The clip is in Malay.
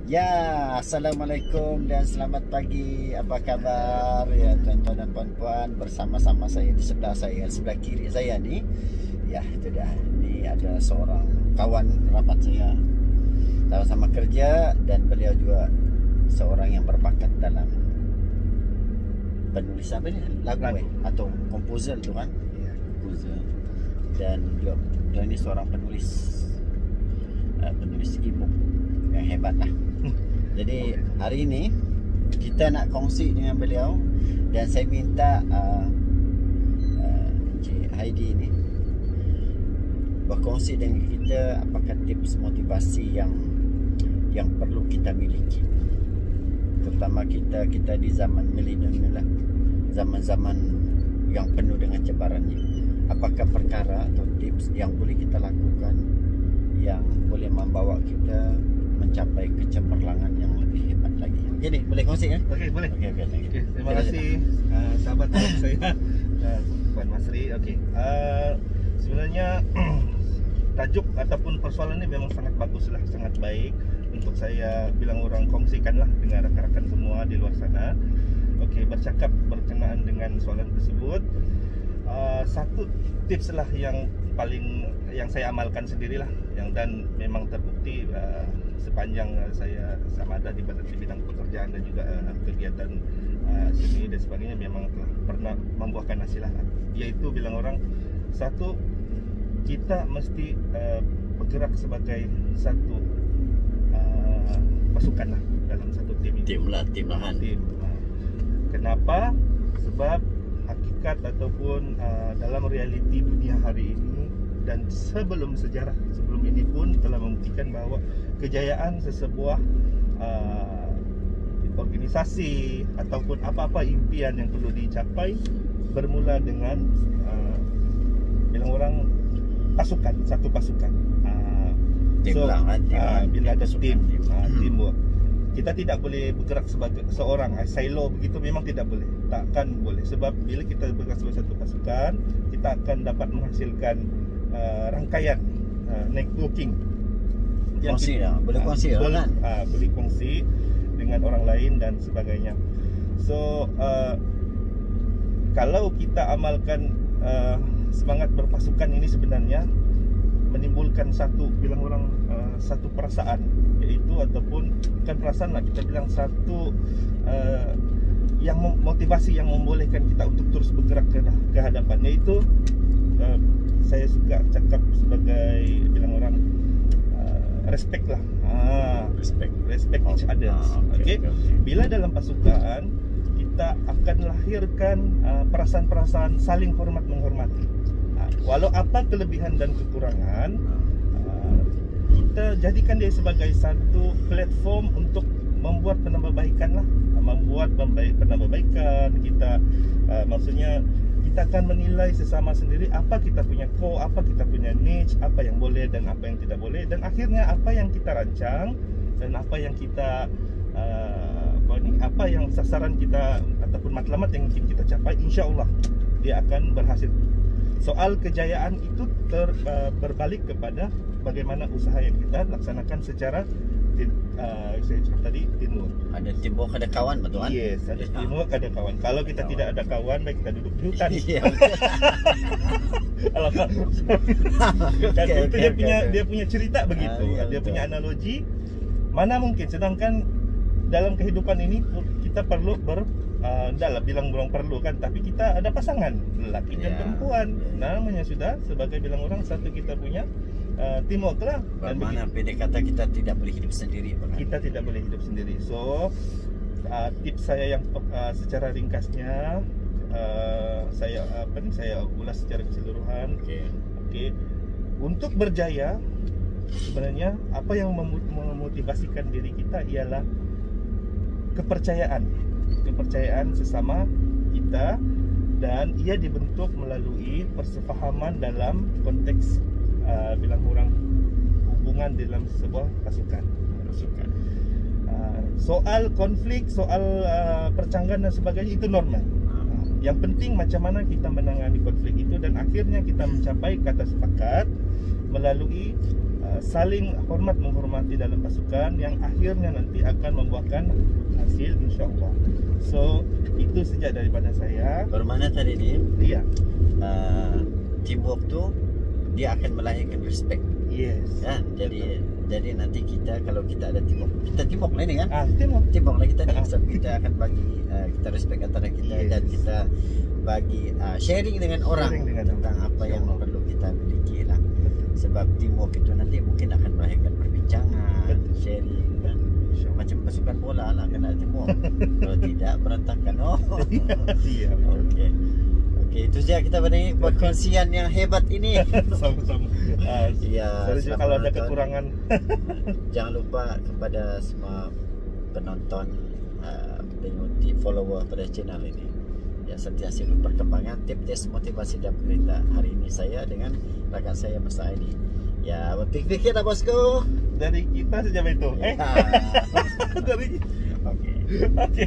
Ya, Assalamualaikum dan selamat pagi. Apa kabar ya tuan-tuan dan puan-puan? Bersama-sama saya di sebelah saya, sebelah kiri saya ni. Ya, itu dah. Ini ada seorang kawan rapat saya. Sama-sama kerja dan beliau juga seorang yang berbakat dalam penulis apa ni? Lagu atau komposer tu kan? Ya, komposer. Dan juga dia ni seorang penulis e-book yang hebat lah. Jadi hari ini kita nak kongsi dengan beliau dan saya minta Encik Heidi ini berkongsi dengan kita apakah tips motivasi yang perlu kita miliki, terutama kita di zaman milenium ni lah, zaman-zaman yang penuh dengan cabarannya. Apakah perkara atau tips yang boleh kita lakukan yang boleh membawa kita mencapai kecemerlangan yang lebih hebat lagi. Jadi boleh kongsi kan? Okey, boleh. Okey, Terima kasih sahabat saya Puan Masri. Okey. Sebenarnya tajuk ataupun persoalan ini memang sangat baguslah, sangat baik untuk saya bilang orang kongsikanlah dengan rakan-rakan semua di luar sana. Okey, bercakap berkenaan dengan soalan tersebut. Satu tips lah yang saya amalkan sendirilah, dan memang terbukti sepanjang saya sama ada di bidang pekerjaan dan juga kegiatan seni dan sebagainya, memang telah pernah membuahkan hasil lah. Yaitu bilang orang, satu, kita mesti bergerak sebagai satu pasukan lah dalam satu tim ini. Tim lah. Kenapa? Sebab hakikat ataupun dalam realiti dunia hari ini dan sebelum sejarah sebelum ini pun telah membuktikan bahawa kejayaan sesebuah organisasi ataupun apa-apa impian yang perlu dicapai bermula dengan bilang orang satu pasukan. Bila ada tim, teamwork. Kita tidak boleh bergerak sebagai seorang silo begitu, memang tidak boleh. Takkan boleh, sebab bila kita bergerak sebagai satu pasukan, kita akan dapat menghasilkan rangkaian networking yang kongsi lah, boleh kongsi kan? Boleh kongsi dengan orang lain dan sebagainya. So kalau kita amalkan semangat berpasukan ini, sebenarnya menimbulkan satu bilang orang satu perasaan, iaitu ataupun bukan perasaan lah, kita bilang satu yang motivasi yang membolehkan kita untuk terus bergerak ke hadapan, iaitu saya suka cakap sebagai bilang orang respect lah. Respect each other. Okay. Bila dalam pasukan kita akan lahirkan perasaan-perasaan saling hormat menghormati. Walau apa kelebihan dan kekurangan, kita jadikan dia sebagai satu platform untuk membuat penambahbaikan lah, membuat penambahbaikan. Kita maksudnya kita akan menilai sesama sendiri apa kita punya core, apa kita punya niche, apa yang boleh dan apa yang tidak boleh, dan akhirnya apa yang kita rancang dan apa yang kita apa yang sasaran kita ataupun matlamat yang ingin kita capai, insya-Allah dia akan berhasil. Soal kejayaan itu berbalik kepada bagaimana usaha yang kita laksanakan secara saya cakap tadi, teamwork. Ada teamwork, ada kawan, betul kan? Yes, ada teamwork, ada kawan. Kalau kita tidak ada kawan, baik kita duduk di hutan. Itu dia punya cerita begitu. Dia punya analogi. Mana mungkin, sedangkan dalam kehidupan ini kita perlu dah bilang perlu kan, tapi kita ada pasangan lelaki dan perempuan. Namanya sudah sebagai bilang orang satu, kita punya teamwork lah. Dan mana pendek kata, kita tidak boleh hidup sendiri. Kita tidak boleh hidup sendiri. So tips saya yang secara ringkasnya saya ulas secara keseluruhan. Okey. Untuk berjaya, sebenarnya apa yang memotivasikan diri kita ialah kepercayaan sesama kita, dan ia dibentuk melalui persefahaman dalam konteks bilang orang hubungan dalam sebuah pasukan. Soal konflik, soal percanggahan dan sebagainya itu normal. Yang penting macam mana kita menangani konflik itu, dan akhirnya kita mencapai kata sepakat melalui saling hormat menghormati dalam pasukan yang akhirnya nanti akan membuahkan hasil insya-Allah. So itu saja daripada saya. Bermakna tadi dia Iya. teamwork tu dia akan melahirkan respect. Yes. Kan? Jadi nanti kita kalau kita ada teamwork lah ni kan. Teamwork Teamwork lah kita ni. Ah. So kita akan bagi kita respect antara kita Yes. dan kita bagi sharing dengan orang Sharing dengan tentang orang. apa yang InsyaAllah. perlu kita miliki lah. Sebab teamwork itu nanti mungkin akan melahirkan perbincangan, Betul. sharing kan. InsyaAllah. Macam pasukan bola lah kena teamwork. Kalau tidak berantakan. Oh. Iya. Okey. Okey, itu saja kita pada perkongsian yang hebat ini. Sama-sama. Ya, Sorry juga selamat kalau ada menonton. kekurangan. Jangan lupa kepada semua penonton, pengikut follower pada channel ini. Ya, sentiasa perkembangan tips motivasi dan berita. Hari ini saya dengan rakan saya Mas Aidi. Ya, berpikir-pikir dah bosku. Dari kita saja itu. Ya. Dari Okey. Okey.